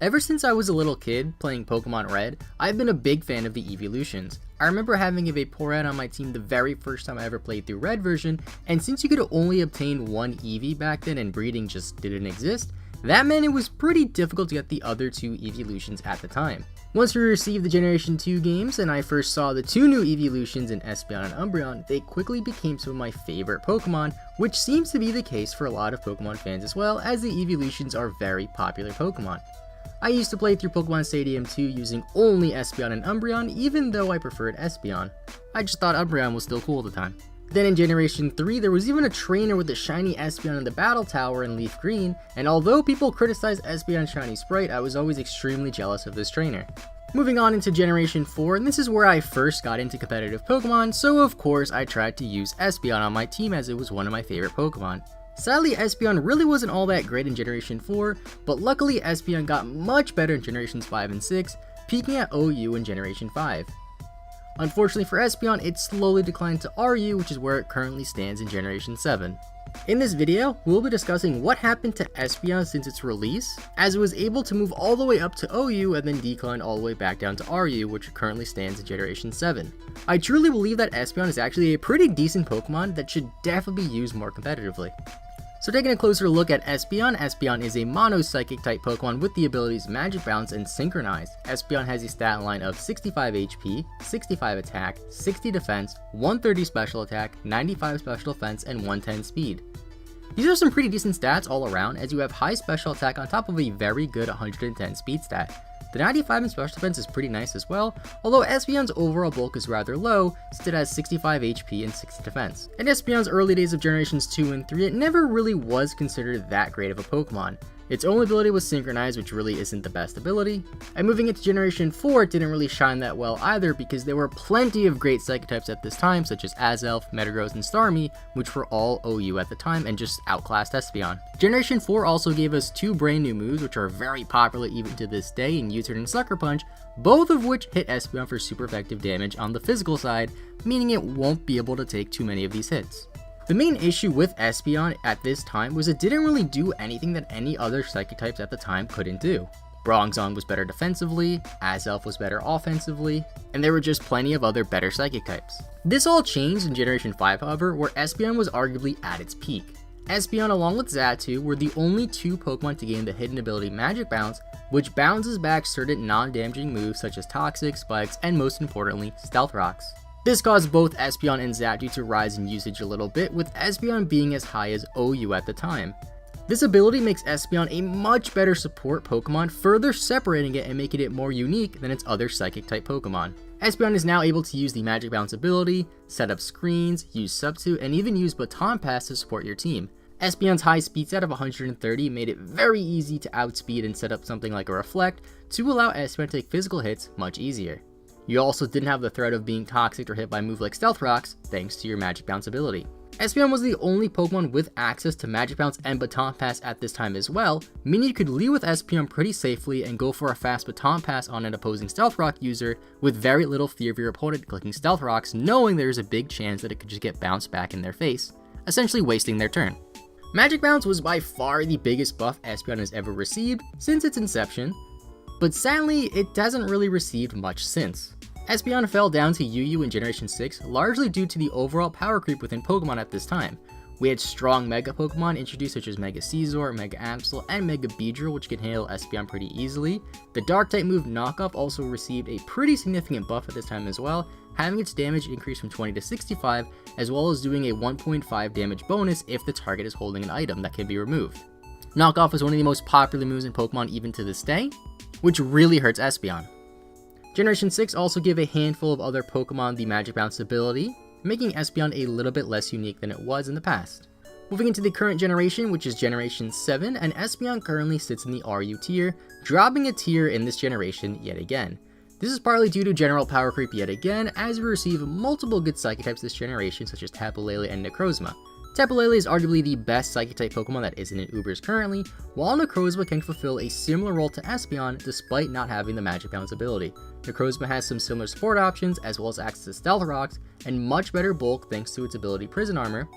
Ever since I was a little kid playing Pokemon Red, I've been a big fan of the evolutions. I remember having a Vaporeon on my team the very first time I ever played through Red version, and since you could only obtain one Eevee back then and breeding just didn't exist, that meant it was pretty difficult to get the other two evolutions at the time. Once we received the Generation 2 games and I first saw the two new evolutions in Espeon and Umbreon, they quickly became some of my favorite Pokemon, which seems to be the case for a lot of Pokemon fans as well, as the evolutions are very popular Pokemon. I used to play through Pokemon Stadium 2 using only Espeon and Umbreon, even though I preferred Espeon. I just thought Umbreon was still cool at the time. Then in Generation 3, there was even a trainer with the shiny Espeon in the Battle Tower in Leaf Green, and although people criticized Espeon's shiny sprite, I was always extremely jealous of this trainer. Moving on into Generation 4, and this is where I first got into competitive Pokemon, so of course I tried to use Espeon on my team as it was one of my favorite Pokemon. Sadly, Espeon really wasn't all that great in Generation 4, but luckily Espeon got much better in Generations 5 and 6, peaking at OU in Generation 5. Unfortunately for Espeon, it slowly declined to RU, which is where it currently stands in Generation 7. In this video, we'll be discussing what happened to Espeon since its release, as it was able to move all the way up to OU and then decline all the way back down to RU, which currently stands in Generation 7. I truly believe that Espeon is actually a pretty decent Pokemon that should definitely be used more competitively. So taking a closer look at Espeon, Espeon is a mono psychic type Pokemon with the abilities Magic Bounce and Synchronize. Espeon has a stat line of 65 HP, 65 attack, 60 defense, 130 special attack, 95 special defense, and 110 speed. These are some pretty decent stats all around, as you have high special attack on top of a very good 110 speed stat. The 95 in special defense is pretty nice as well, although Espeon's overall bulk is rather low, since it has 65 HP and 60 defense. In Espeon's early days of Generations 2 and 3, it never really was considered that great of a Pokemon. Its only ability was Synchronize, which really isn't the best ability. And moving into Generation 4, it didn't really shine that well either, because there were plenty of great Psychic types at this time, such as Azelf, Metagross, and Starmie, which were all OU at the time and just outclassed Espeon. Generation 4 also gave us two brand new moves, which are very popular even to this day in U-Turn and Sucker Punch, both of which hit Espeon for super effective damage on the physical side, meaning it won't be able to take too many of these hits. The main issue with Espeon at this time was it didn't really do anything that any other Psychic types at the time couldn't do. Bronzong was better defensively, Azelf was better offensively, and there were just plenty of other better Psychic types. This all changed in Generation 5 however, where Espeon was arguably at its peak. Espeon along with Xatu were the only two Pokemon to gain the hidden ability Magic Bounce, which bounces back certain non-damaging moves such as Toxic, Spikes, and most importantly, Stealth Rocks. This caused both Espeon and Xatu to rise in usage a little bit, with Espeon being as high as OU at the time. This ability makes Espeon a much better support Pokemon, further separating it and making it more unique than its other Psychic type Pokemon. Espeon is now able to use the Magic Bounce ability, set up screens, use Substitute, and even use Baton Pass to support your team. Espeon's high speed stat of 130 made it very easy to outspeed and set up something like a Reflect to allow Espeon to take physical hits much easier. You also didn't have the threat of being toxic or hit by a move like Stealth Rocks, thanks to your Magic Bounce ability. Espeon was the only Pokemon with access to Magic Bounce and Baton Pass at this time as well, meaning you could lead with Espeon pretty safely and go for a fast Baton Pass on an opposing Stealth Rock user with very little fear of your opponent clicking Stealth Rocks, knowing there's a big chance that it could just get bounced back in their face, essentially wasting their turn. Magic Bounce was by far the biggest buff Espeon has ever received since its inception, but sadly it hasn't really received much since. Espeon fell down to UU in Generation 6 largely due to the overall power creep within Pokemon at this time. We had strong Mega Pokemon introduced such as Mega Scizor, Mega Absol, and Mega Beedrill, which could handle Espeon pretty easily. The Dark-type move Knockoff also received a pretty significant buff at this time as well, having its damage increase from 20 to 65, as well as doing a 1.5 damage bonus if the target is holding an item that can be removed. Knockoff is one of the most popular moves in Pokemon even to this day, which really hurts Espeon. Generation 6 also gave a handful of other Pokemon the Magic Bounce ability, making Espeon a little bit less unique than it was in the past. Moving into the current generation, which is Generation 7, and Espeon currently sits in the RU tier, dropping a tier in this generation yet again. This is partly due to general power creep yet again, as we receive multiple good Psychic types this generation such as Tapu Lele and Necrozma. Tapu Lele is arguably the best Psychic type Pokemon that isn't in Ubers currently, while Necrozma can fulfill a similar role to Espeon despite not having the Magic Bounce ability. Necrozma has some similar support options as well as access to Stealth Rocks and much better bulk thanks to its ability Prison Armor,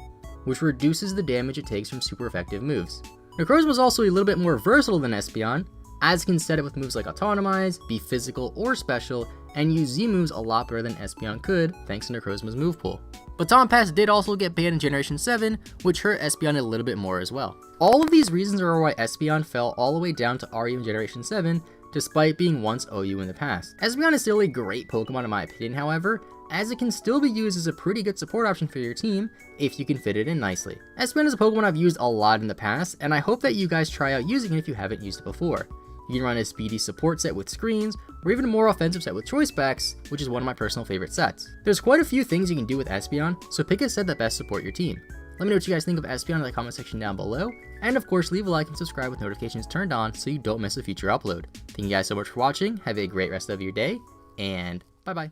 which reduces the damage it takes from super effective moves. Necrozma is also a little bit more versatile than Espeon, as it can set it with moves like Autonomize, be physical or special, and use Z moves a lot better than Espeon could thanks to Necrozma's move pool. Baton Pass did also get banned in Generation 7, which hurt Espeon a little bit more as well. All of these reasons are why Espeon fell all the way down to RU in Generation 7, despite being once OU in the past. Espeon is still a great Pokemon in my opinion, however, as it can still be used as a pretty good support option for your team if you can fit it in nicely. Espeon is a Pokemon I've used a lot in the past, and I hope that you guys try out using it if you haven't used it before. You can run a speedy support set with screens, or even a more offensive set with choice backs, which is one of my personal favorite sets. There's quite a few things you can do with Espeon, so pick a set that best support your team. Let me know what you guys think of Espeon in the comment section down below, and of course leave a like and subscribe with notifications turned on so you don't miss a future upload. Thank you guys so much for watching, have a great rest of your day, and bye bye.